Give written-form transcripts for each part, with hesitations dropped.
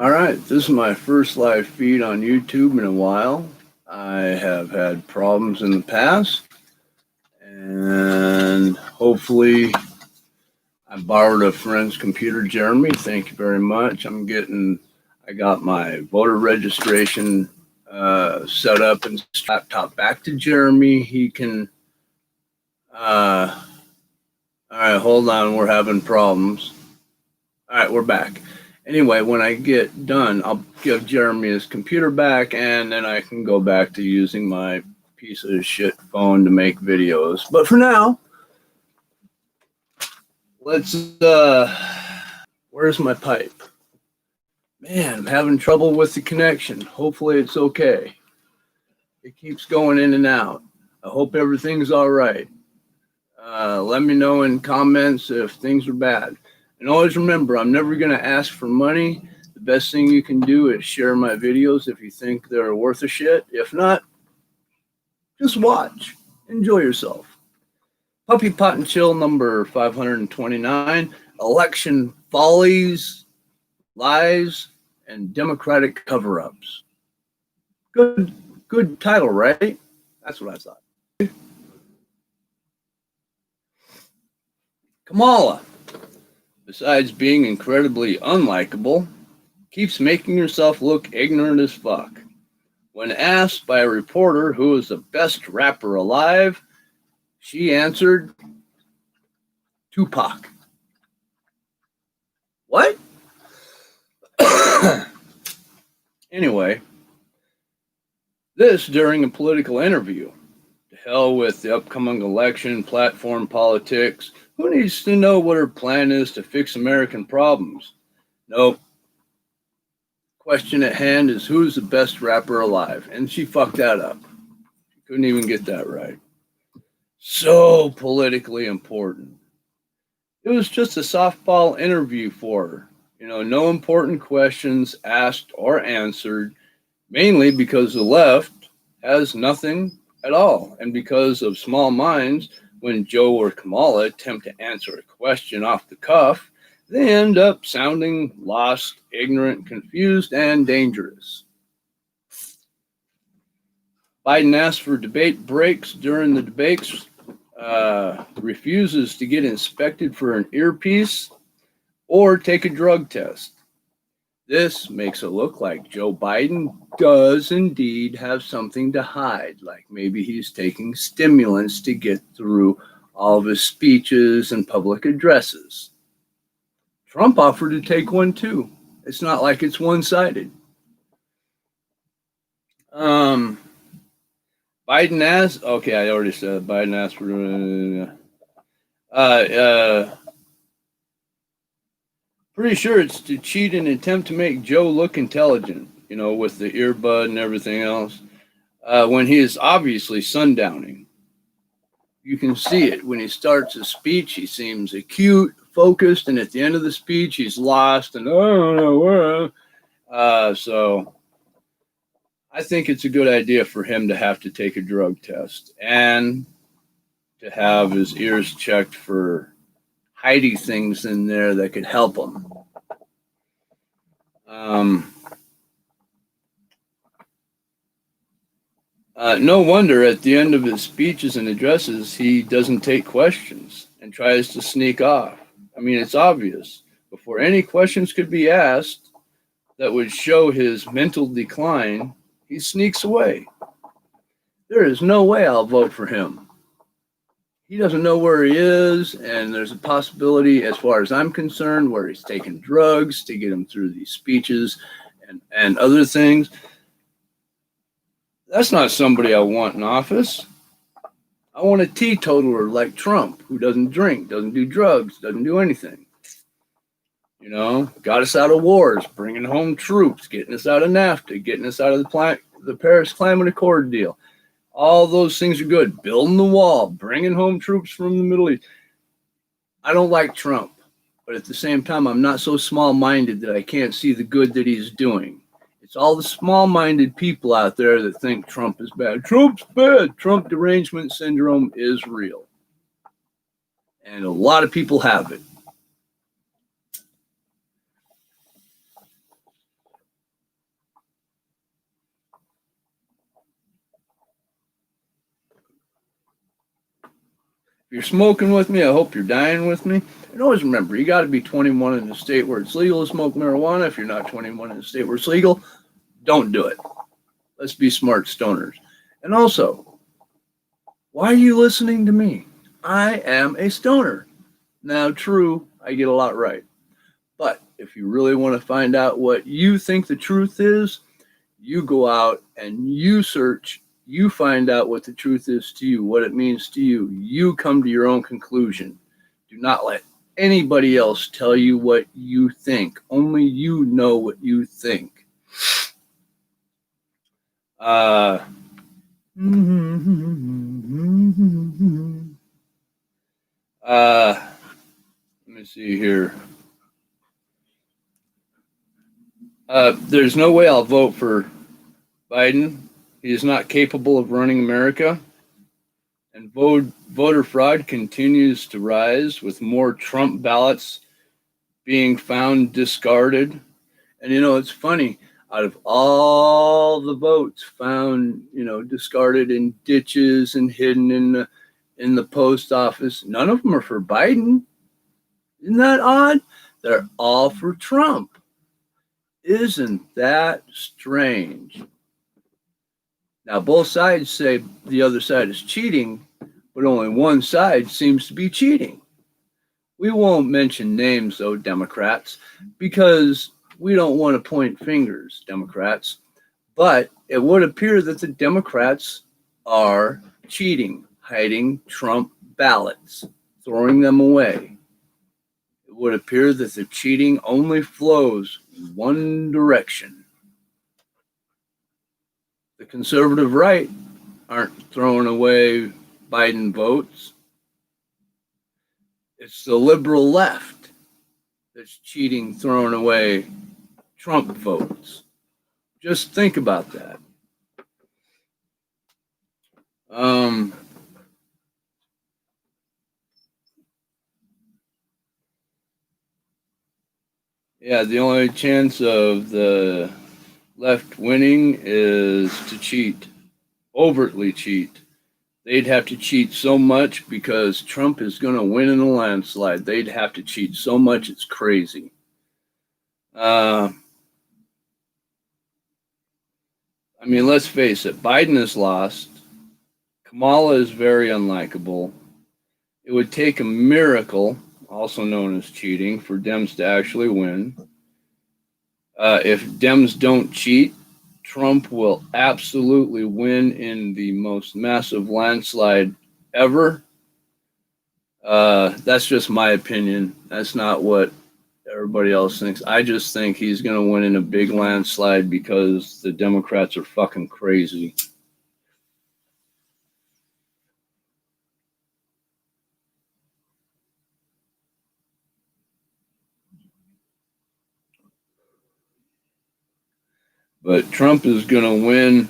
All right, this is my first live feed on YouTube in a while. I have had problems in the past, and hopefully I borrowed a friend's computer, Jeremy. Thank you very much. I got my voter registration set up and laptop back to Jeremy. He can, all right, hold on, we're having problems. All right, we're back. Anyway, when I get done, I'll give Jeremy his computer back, and then I can go back to using my piece of shit phone to make videos. But for now, let's, where's my pipe? Man, I'm having trouble with the connection. Hopefully it's okay. It keeps going in and out. I hope everything's all right. Let me know in comments if things are bad. And always remember, I'm never going to ask for money. The best thing you can do is share my videos if you think they're worth a shit. If not, just watch. Enjoy yourself. Puppy Pot and Chill number 529. Election Follies, Lies, and Democratic Cover-Ups. Good title, right? That's what I thought. Kamala, besides being incredibly unlikable, keeps making herself look ignorant as fuck. When asked by a reporter who is the best rapper alive, she answered, Tupac. What? Anyway, this during a political interview. To hell with the upcoming election, platform politics. Who needs to know what her plan is to fix American problems? Nope. Question at hand is who's the best rapper alive? And she fucked that up. She couldn't even get that right. So politically important. It was just a softball interview for her. No important questions asked or answered, mainly because the left has nothing at all. And because of small minds, when Joe or Kamala attempt to answer a question off the cuff, they end up sounding lost, ignorant, confused, and dangerous. Biden asks for debate breaks during the debates, refuses to get inspected for an earpiece or take a drug test. This makes it look like Joe Biden does indeed have something to hide, like maybe he's taking stimulants to get through all of his speeches and public addresses. Trump offered to take one too. It's not like it's one-sided. Biden asked, okay, I already said Biden asked for, pretty sure it's to cheat and attempt to make Joe look intelligent, with the earbud and everything else, when he is obviously sundowning. You can see it. When he starts his speech, he seems acute, focused, and at the end of the speech, he's lost and, I don't know where. So I think it's a good idea for him to have to take a drug test and to have his ears checked for hiding things in there that could help him. No wonder at the end of his speeches and addresses, he doesn't take questions and tries to sneak off. I mean, it's obvious. Before any questions could be asked that would show his mental decline, he sneaks away. There is no way I'll vote for him. He doesn't know where he is, and there's a possibility, as far as I'm concerned, where he's taking drugs to get him through these speeches and other things. That's not somebody I want in office. I want a teetotaler like Trump, who doesn't drink, doesn't do drugs, doesn't do anything. Got us out of wars, bringing home troops, getting us out of NAFTA, getting us out of the Paris Climate Accord deal. All those things are good. Building the wall, bringing home troops from the Middle East. I don't like Trump, but at the same time, I'm not so small-minded that I can't see the good that he's doing. It's all the small-minded people out there that think Trump is bad. Trump's bad. Trump derangement syndrome is real. And a lot of people have it. If you're smoking with me, I hope you're dying with me. And always remember, you got to be 21 in the state where it's legal to smoke marijuana. If you're not 21 in the state where it's legal, don't do it. Let's be smart stoners. And also, why are you listening to me? I am a stoner. Now, true, I get a lot right. But if you really want to find out what you think the truth is, you go out and you search, you find out what the truth is to you, what it means to you. You come to your own conclusion. Do not let anybody else tell you what you think. Only you know what you think. Let me see here. There's no way I'll vote for Biden. He is not capable of running America. And voter fraud continues to rise with more Trump ballots being found discarded. And it's funny, out of all the votes found, discarded in ditches and hidden in the post office, none of them are for Biden. Isn't that odd? They're all for Trump. Isn't that strange? Now, both sides say the other side is cheating, but only one side seems to be cheating. We won't mention names, though, Democrats, because we don't want to point fingers, Democrats. But it would appear that the Democrats are cheating, hiding Trump ballots, throwing them away. It would appear that the cheating only flows in one direction. The conservative right aren't throwing away Biden votes. It's the liberal left that's cheating, throwing away Trump votes. Just think about that. Yeah, the only chance of the left winning is to cheat, overtly cheat. They'd have to cheat so much because Trump is going to win in a landslide. They'd have to cheat so much, it's crazy. I mean, let's face it, Biden is lost. Kamala is very unlikable. It would take a miracle, also known as cheating, for Dems to actually win. If Dems don't cheat, Trump will absolutely win in the most massive landslide ever. That's just my opinion. That's not what everybody else thinks. I just think he's going to win in a big landslide because the Democrats are fucking crazy. But Trump is going to win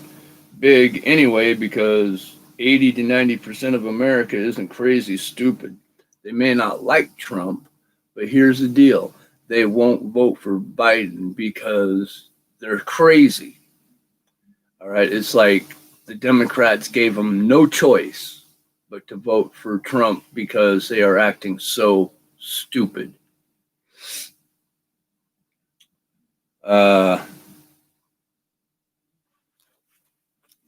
big anyway because 80 to 90% of America isn't crazy stupid. They may not like Trump, but here's the deal. They won't vote for Biden because they're crazy. All right, it's like the Democrats gave them no choice but to vote for Trump because they are acting so stupid.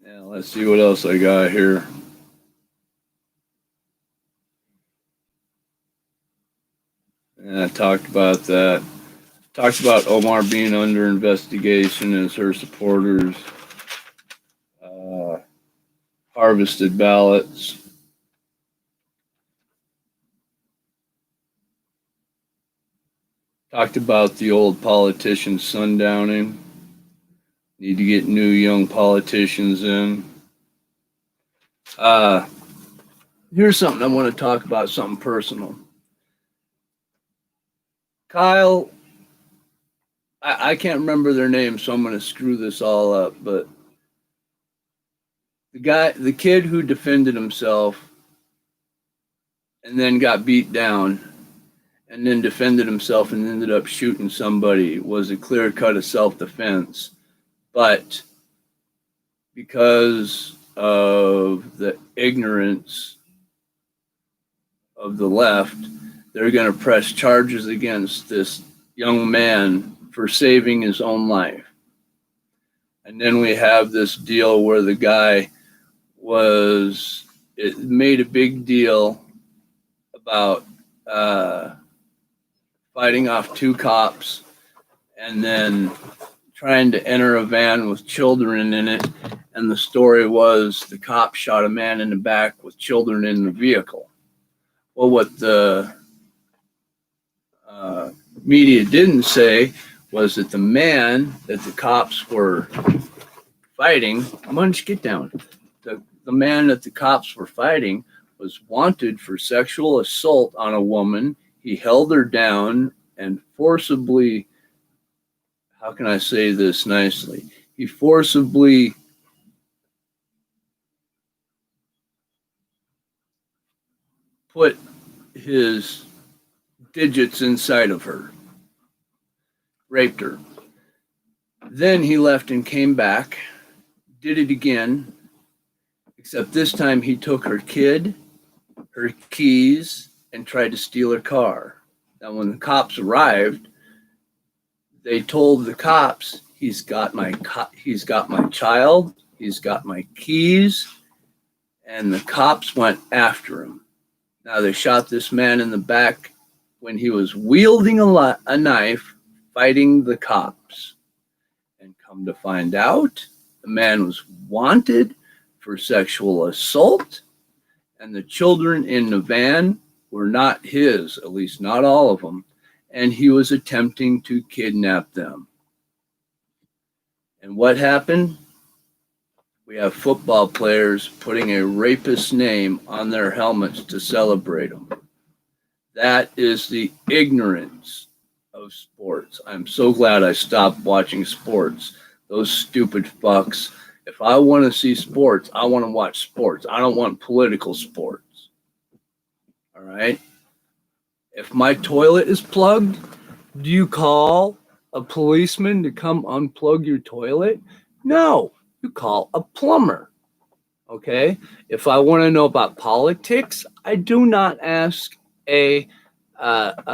Yeah, let's see what else I got here. Yeah, I talked about that. Talked about Omar being under investigation as her supporters harvested ballots. Talked about the old politicians sundowning. Need to get new young politicians in. Here's something I want to talk about, something personal. Kyle, I can't remember their names, so I'm going to screw this all up, but the kid who defended himself and then got beat down and then defended himself and ended up shooting somebody was a clear cut of self-defense. But because of the ignorance of the left, they're going to press charges against this young man for saving his own life. And then we have this deal where the guy it made a big deal about fighting off two cops and then trying to enter a van with children in it. And the story was the cop shot a man in the back with children in the vehicle. Well, what the media didn't say was that the man that the cops were fighting, Munch, get down. The man that the cops were fighting was wanted for sexual assault on a woman. He held her down and forcibly, how can I say this nicely? He forcibly put his digits inside of her, raped her. Then he left and came back, did it again, except this time he took her kid, her keys, and tried to steal her car. Now, when the cops arrived, they told the cops, he's got my child, he's got my keys, and the cops went after him. Now, they shot this man in the back when he was wielding a knife, fighting the cops. And come to find out, the man was wanted for sexual assault, and the children in the van were not his, at least not all of them, and he was attempting to kidnap them. And what happened? We have football players putting a rapist's name on their helmets to celebrate them. That is the ignorance of sports. I'm so glad I stopped watching sports. Those stupid fucks. If I want to see sports, I want to watch sports. I don't want political sports. All right? If my toilet is plugged, do you call a policeman to come unplug your toilet? No, you call a plumber. Okay? If I want to know about politics, I do not ask a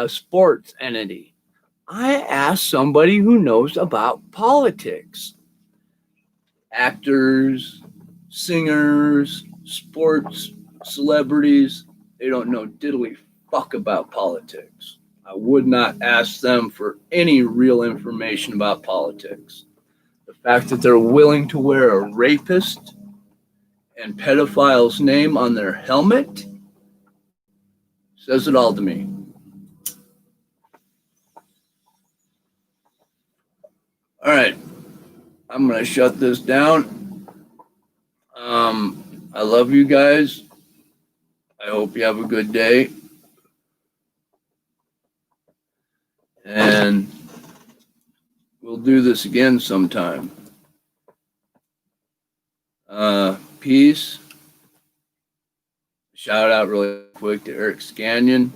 sports entity. I ask somebody who knows about politics. Actors, singers, sports, celebrities, they don't know diddly fuck about politics. I would not ask them for any real information about politics. The fact that they're willing to wear a rapist and pedophile's name on their helmet says it all to me. All right, I'm going to shut this down. I love you guys. I hope you have a good day. And we'll do this again sometime. Peace. Shout out really quick to Eric Scannion,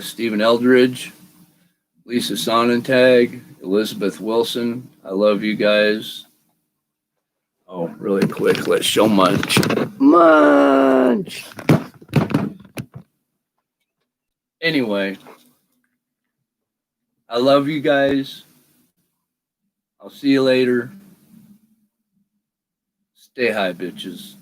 Stephen Eldridge, Lisa Sonnentag, Elizabeth Wilson. I love you guys. Oh, really quick, let's show Munch. Munch! Anyway, I love you guys. I'll see you later. Stay high, bitches.